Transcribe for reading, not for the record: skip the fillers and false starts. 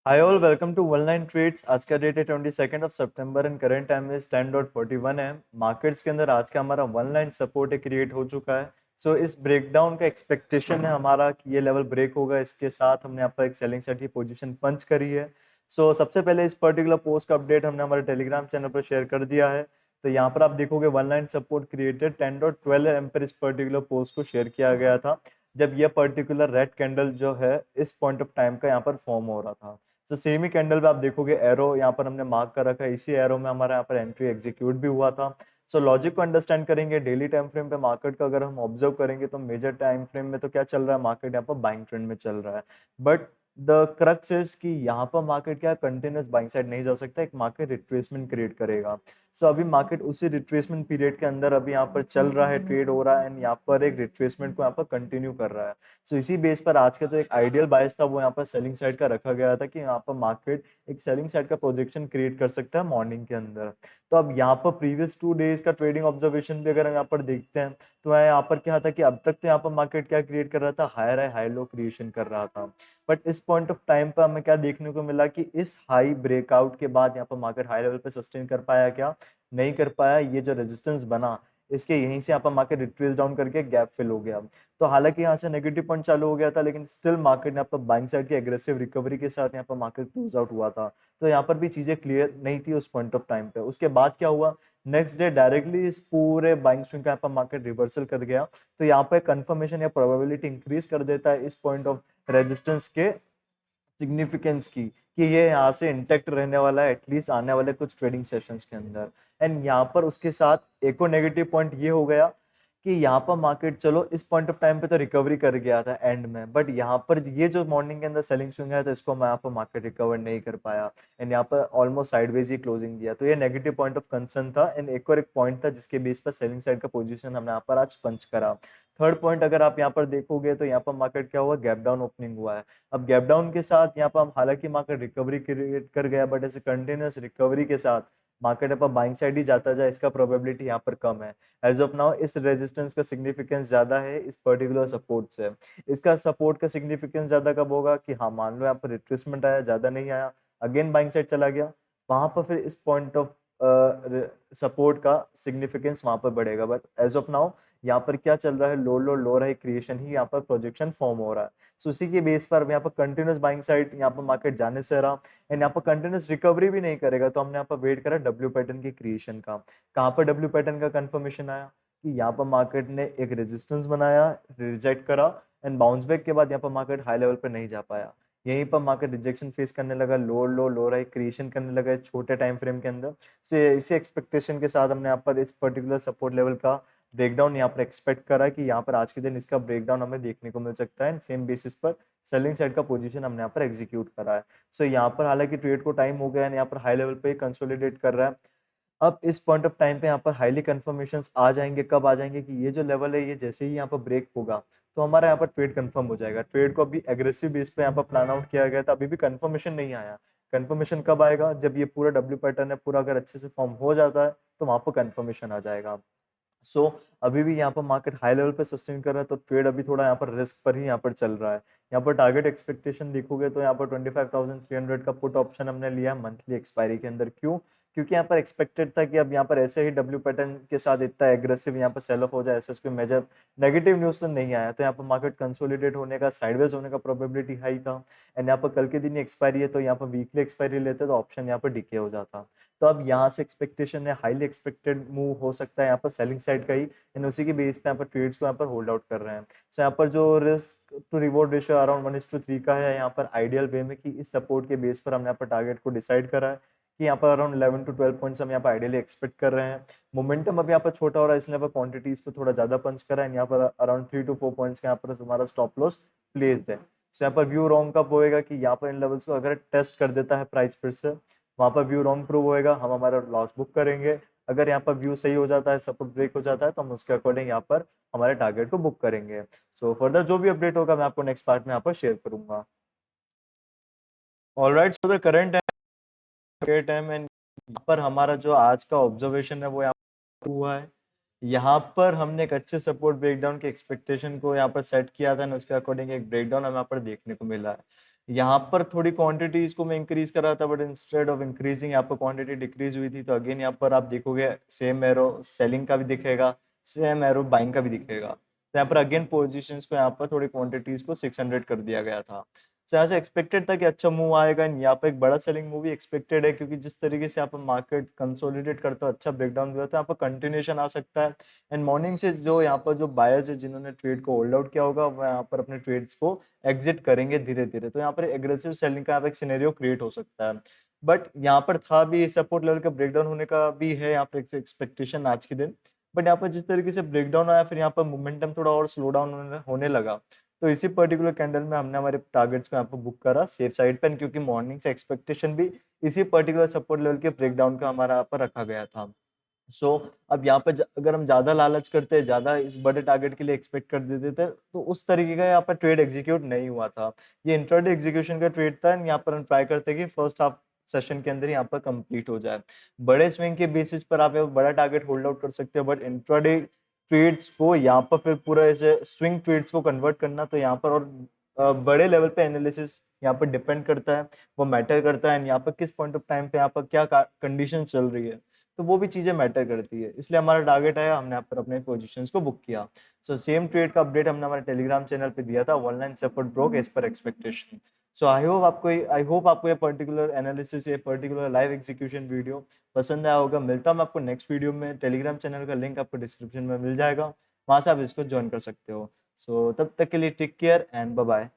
Hi all, welcome to one line trades. आज का date है 22 सितंबर एंड करंट टाइम इज 10:41 है। मार्केट्स के अंदर आज का हमारा वन लाइन सपोर्ट क्रिएट हो चुका है। इस ब्रेकडाउन का एक्सपेक्टेशन है हमारा कि ये लेवल ब्रेक होगा। इसके साथ हमने यहाँ पर एक सेलिंग साइड की पोजीशन पंच करी है। सबसे पहले इस पर्टिकुलर पोस्ट का अपडेट हमने हमारे टेलीग्राम चैनल पर शेयर कर दिया है। तो यहाँ पर आप देखोगे one line support created 10.12 AM पर इस पर्टिकुलर पोस्ट को शेयर किया गया था, जब यह पर्टिकुलर रेड कैंडल जो है इस पॉइंट ऑफ टाइम का यहाँ पर फॉर्म हो रहा था। सेम ही कैंडल पे आप देखोगे एरो यहाँ पर हमने मार्क कर रखा है, इसी एरो में हमारा यहाँ पर एंट्री एग्जीक्यूट भी हुआ था। लॉजिक को अंडरस्टैंड करेंगे, डेली टाइम फ्रेम पे मार्केट का अगर हम ऑब्जर्व करेंगे तो मेजर टाइम फ्रेम में तो क्या चल रहा है, मार्केट यहाँ पर बाइंग ट्रेंड में चल रहा है। बट द क्रक्स इज कि यहाँ पर मार्केट क्या कंटिन्यूस बाइंग साइड नहीं जा सकता, एक मार्केट रिट्रेसमेंट क्रिएट करेगा। अभी मार्केट उसी रिट्रेसमेंट पीरियड के अंदर अभी यहाँ पर चल रहा है, ट्रेड हो रहा है एंड यहाँ पर एक रिट्रेसमेंट को यहाँ पर कंटिन्यू कर रहा है। इसी बेस पर आज का जो एक आइडियल बायस था वो यहाँ पर सेलिंग साइड का रखा गया था कि यहाँ पर मार्केट एक सेलिंग साइड का प्रोजेक्शन क्रिएट कर सकता है मॉर्निंग के अंदर। तो अब यहाँ पर प्रीवियस 2 डेज का ट्रेडिंग ऑब्जर्वेशन भी अगर हम यहाँ पर देखते हैं तो यहाँ पर क्या था कि अब तक तो यहाँ पर मार्केट क्या क्रिएट कर रहा था, higher high high low creation कर रहा था। बट इस पॉइंट ऑफ टाइम पर हमें क्या देखने को मिला कि इस हाई ब्रेकआउट के बाद यहाँ पर मार्केट हाई लेवल पे सस्टेन कर पाया, क्या नहीं कर पाया। ये जो रेजिस्टेंस बना इसके यहीं से यहाँ पर मार्केट रिट्रेस डाउन करके गैप फिल हो गया। तो हालांकि यहाँ से नेगेटिव पॉइंट चालू हो गया था, लेकिन स्टिल मार्केट यहाँ पर बाइंग साइड की एग्रेसिव रिकवरी के साथ यहाँ पर मार्केट क्लोज आउट हुआ था। तो यहाँ पर भी चीजें क्लियर नहीं थी उस पॉइंट ऑफ टाइम पे। उसके बाद क्या हुआ, नेक्स्ट डे डायरेक्टली इस पूरे बाइंग स्विंग का यहाँ पर मार्केट रिवर्सल कर गया। तो यहाँ पर कंफर्मेशन या प्रोबेबिलिटी इंक्रीज कर देता है इस पॉइंट ऑफ रेजिस्टेंस के सिग्निफिकेंस की, कि ये यहाँ से इंटेक्ट रहने वाला है एटलीस्ट आने वाले कुछ ट्रेडिंग सेशंस के अंदर। एंड यहाँ पर उसके साथ एक और नेगेटिव पॉइंट ये हो गया कि यहाँ पर मार्केट चलो इस पॉइंट ऑफ टाइम पे तो रिकवरी कर गया था एंड में, बट यहाँ पर ये जो मॉर्निंग के अंदर सेलिंग स्विंग है तो इसको मैं यहाँ पर मार्केट रिकवर नहीं कर पाया एंड यहाँ पर ऑलमोस्ट साइडवेज ही क्लोजिंग दिया। तो ये नेगेटिव पॉइंट ऑफ कंसर्न था एंड एक और एक पॉइंट था जिसके बेस पर सेलिंग साइड का पोजीशन हमने यहाँ पर आज पंच करा। थर्ड पॉइंट अगर आप यहाँ पर देखोगे तो यहाँ पर मार्केट क्या हुआ, गैप डाउन ओपनिंग हुआ है। अब गैप डाउन के साथ यहाँ पर हम हालांकि मार्केट रिकवरी क्रिएट कर गया, बट ऐसे कंटिन्यूस रिकवरी के साथ मार्केट यहाँ पर बाइंग साइड ही जाता जाए इसका प्रोबेबिलिटी यहाँ पर कम है। एज ऑफ नाउ इस रेजिस्टेंस का सिग्निफिकेंस ज्यादा है इस पर्टिकुलर सपोर्ट से। इसका सपोर्ट का सिग्निफिकेंस ज्यादा कब होगा कि हाँ मान लो यहाँ पर रिट्रेसमेंट आया, ज्यादा नहीं आया, अगेन बाइंग साइड चला गया, वहां पर फिर इस पॉइंट ऑफ सपोर्ट का सिग्निफिकेंस वहां पर बढ़ेगा। बट एज ऑफ नाउ यहाँ पर क्या चल रहा है, लो लो लो रहा है क्रिएशन ही यहाँ पर प्रोजेक्शन फॉर्म हो रहा है। उसी के बेस पर यहाँ पर कंटिन्यूस बाइंग साइड यहाँ पर मार्केट जाने से रहा एंड यहाँ पर कंटिन्यूस रिकवरी भी नहीं करेगा। तो हमने यहाँ पर वेट करा डब्ल्यू पैटर्न की क्रिएशन का। कहाँ पर डब्ल्यू पैटर्न का कंफर्मेशन आया कि यहाँ पर मार्केट ने एक रेजिस्टेंस बनाया, रिजेक्ट करा एंड बाउंस बैक के बाद यहाँ पर मार्केट हाई लेवल पर नहीं जा पाया। यहीं पर मार्केट रिजेक्शन फेस करने लगा, लो लो लो रहा क्रिएशन करने लगा इस छोटे टाइम फ्रेम के अंदर। इसी एक्सपेक्टेशन के साथ हमने यहाँ पर इस पर्टिकुलर सपोर्ट लेवल का ब्रेकडाउन यहाँ पर एक्सपेक्ट करा कि यहाँ पर आज के दिन इसका ब्रेकडाउन हमें देखने को मिल सकता है। सेम बेसिस पर सेलिंग साइड का पोजीशन हमने यहाँ पर एग्जीक्यूट करा है। यहाँ पर हालांकि ट्रेड को टाइम हो गया है, यहाँ पर हाई लेवल पे ही कंसोलिडेट कर रहा है। अब इस पॉइंट ऑफ टाइम पे यहाँ पर हाईली कंफर्मेशंस आ जाएंगे, कब आ जाएंगे कि ये जो लेवल है ये जैसे ही यहाँ पर ब्रेक होगा तो हमारा यहाँ पर ट्रेड कंफर्म हो जाएगा। ट्रेड को अभी एग्रेसिव बेस पे यहाँ पर प्लान आउट किया गया था, अभी भी कंफर्मेशन नहीं आया। कंफर्मेशन कब आएगा, जब ये पूरा डब्ल्यू पैटर्न है पूरा अगर अच्छे से फॉर्म हो जाता है तो वहां पर कंफर्मेशन आ जाएगा। अभी भी यहाँ पर मार्केट हाई लेवल पे सस्टेन कर रहा है तो ट्रेड अभी थोड़ा यहाँ पर रिस्क पर ही यहाँ पर चल रहा है। यहाँ पर टारगेट एक्सपेक्टेशन देखोगे तो यहाँ पर 25,300 का पुट ऑप्शन हमने लिया मंथली एक्सपायरी के अंदर। क्यों? क्योंकि यहाँ पर एक्सपेक्टेड था कि अब यहाँ पर ऐसे ही डब्ल्यू पैटर्न के साथ इतना एग्रेसिव यहाँ पर सेल ऑफ हो जाए, ऐसा कोई मेजर नेगेटिव न्यूज तो नहीं आया। तो यहाँ पर मार्केट कंसोलिडेट होने का, साइडवेज होने का प्रोबेबिलिटी हाई था एंड यहाँ पर कल के दिन एक्सपायरी है तो यहाँ पर वीकली एक्सपायरी लेते तो ऑप्शन यहाँ पर डिके हो जाता। तो अब यहाँ से एक्सपेक्टेशन है हाईली एक्सपेक्टेड मूव हो सकता है यहाँ पर सेलिंग साइड का ही एंड उसी की बेस पे यहाँ पर ट्रेड्स को यहाँ पर होल्ड आउट कर रहे हैं। यहाँ पर जो risk to reward ratio around 1:3 का है यहाँ पर आइडियल वे में, कि इस सपोर्ट के बेस पर हमने यहाँ पर टारगेट को डिसाइड करा है कि यहाँ पर अराउंड 11 to 12 पॉइंट्स हम यहाँ पर आइडियली एक्सपेक्ट कर रहे हैं। मोमेंटम अब यहाँ पर छोटा हो रहा है इसलिए यहाँ पर क्वांटिटीज पे थोड़ा ज्यादा पंच करा है। यहाँ पर अराउंड 3 to 4 पॉइंट्स का यहाँ पर हमारा स्टॉप लॉस प्लेस्ड है। यहाँ पर व्यू रॉन्ग कब होएगा कि यहाँ पर इन लेवल्स को अगर टेस्ट कर देता है प्राइस फिर से, वहां पर व्यू रॉन्ग प्रूव होएगा, हम हमारा लॉस बुक करेंगे। अगर यहाँ पर व्यू सही हो जाता है, सपोर्ट ब्रेक हो जाता है तो हम उसके अकॉर्डिंग यहाँ पर हमारे टारगेट को बुक करेंगे। फर्दर जो भी अपडेट होगा मैं आपको नेक्स्ट पार्ट में यहाँ पर शेयर करूंगा। Alright, the current time and यहाँ पर हमारा जो आज का ऑब्जर्वेशन है वो यहाँ पर हुआ है। यहाँ पर हमने एक अच्छे सपोर्ट ब्रेकडाउन के एक्सपेक्टेशन को यहाँ पर सेट किया था ना, उसके अकॉर्डिंग एक ब्रेकडाउन हमें यहाँ पर देखने को मिला है। यहाँ पर थोड़ी क्वांटिटीज को मैं इंक्रीज कर रहा था, बट इंस्टेड ऑफ इंक्रीजिंग यहाँ पर क्वांटिटी डिक्रीज हुई थी। तो अगेन यहाँ पर आप देखोगे सेम एरो सेलिंग का भी दिखेगा, सेम एरो बाइंग का भी दिखेगा। तो यहाँ पर अगेन पोजीशंस को यहाँ पर थोड़ी क्वांटिटीज को 600 कर दिया गया था। तो यहाँ से एक्सपेक्टेड था कि अच्छा मूव आएगा, यहाँ पर एक बड़ा सेलिंग मूव भी एक्सपेक्टेड है, क्योंकि जिस तरीके से यहाँ पर मार्केट कंसोलिडेट करता है, अच्छा ब्रेकडाउन हुआ था, यहाँ पर कंटिन्यूशन आ सकता है। एंड मॉर्निंग से जो यहाँ पर जो बायर्स है जिन्होंने ट्रेड को होल्ड आउट किया होगा, वो यहाँ पर अपने ट्रेड्स को एग्जिट करेंगे धीरे धीरे। तो यहाँ पर एग्रेसिव सेलिंग का यहाँ पर एक सिनेरियो क्रिएट हो सकता है। बट यहाँ पर था भी सपोर्ट लेवल का ब्रेकडाउन होने का भी है यहाँ पर एक्सपेक्टेशन आज के दिन। बट यहाँ पर जिस तरीके से ब्रेकडाउन आया, फिर यहाँ पर मोमेंटम थोड़ा और स्लो डाउन होने लगा। तो इसी पर्टिकुलर कैंडल में हमने हमारे टारगेट्स को यहाँ पर बुक करा सेफ साइड पे, क्योंकि मॉर्निंग से एक्सपेक्टेशन भी इसी पर्टिकुलर सपोर्ट लेवल के ब्रेकडाउन का हमारा यहाँ पर रखा गया था। अब यहाँ पे अगर हम ज्यादा लालच करते, ज्यादा इस बड़े टारगेट के लिए एक्सपेक्ट कर देते थे, तो उस तरीके का यहाँ पर ट्रेड एग्जीक्यूट नहीं हुआ था। ये इंट्राडे एग्जीक्यूशन का ट्रेड था। यहाँ पर हम ट्राई करते कि फर्स्ट हाफ सेशन के अंदर यहाँ पर कंप्लीट हो जाए। बड़े स्विंग के बेसिस पर आप बड़ा टारगेट होल्ड आउट कर सकते हो, बट इंट्राडे ट्रेड्स को यहाँ पर फिर पूरा ऐसे स्विंग ट्रेड्स को कन्वर्ट करना, तो यहाँ पर और बड़े लेवल पे एनालिसिस यहाँ पर डिपेंड करता है, वो मैटर करता है। यहाँ पर किस पॉइंट ऑफ टाइम पे यहाँ पर क्या कंडीशन चल रही है, तो वो भी चीजें मैटर करती है। इसलिए हमारा टारगेट आया, हमने यहाँ पर अपने पोजीशंस को बुक किया। सो सेम ट्रेड का अपडेट हमने हमारे टेलीग्राम चैनल पे दिया था, online support broke as per expectation. So I hope आपको ये पर्टिकुलर एनालिसिस, ये पर्टिकुलर लाइव एग्जीक्यूशन वीडियो पसंद आया होगा। मिलता हूँ मैं आपको नेक्स्ट वीडियो में। टेलीग्राम चैनल का लिंक आपको डिस्क्रिप्शन में मिल जाएगा, वहां से आप इसको ज्वाइन कर सकते हो। सो तब तक के लिए take care and bye bye.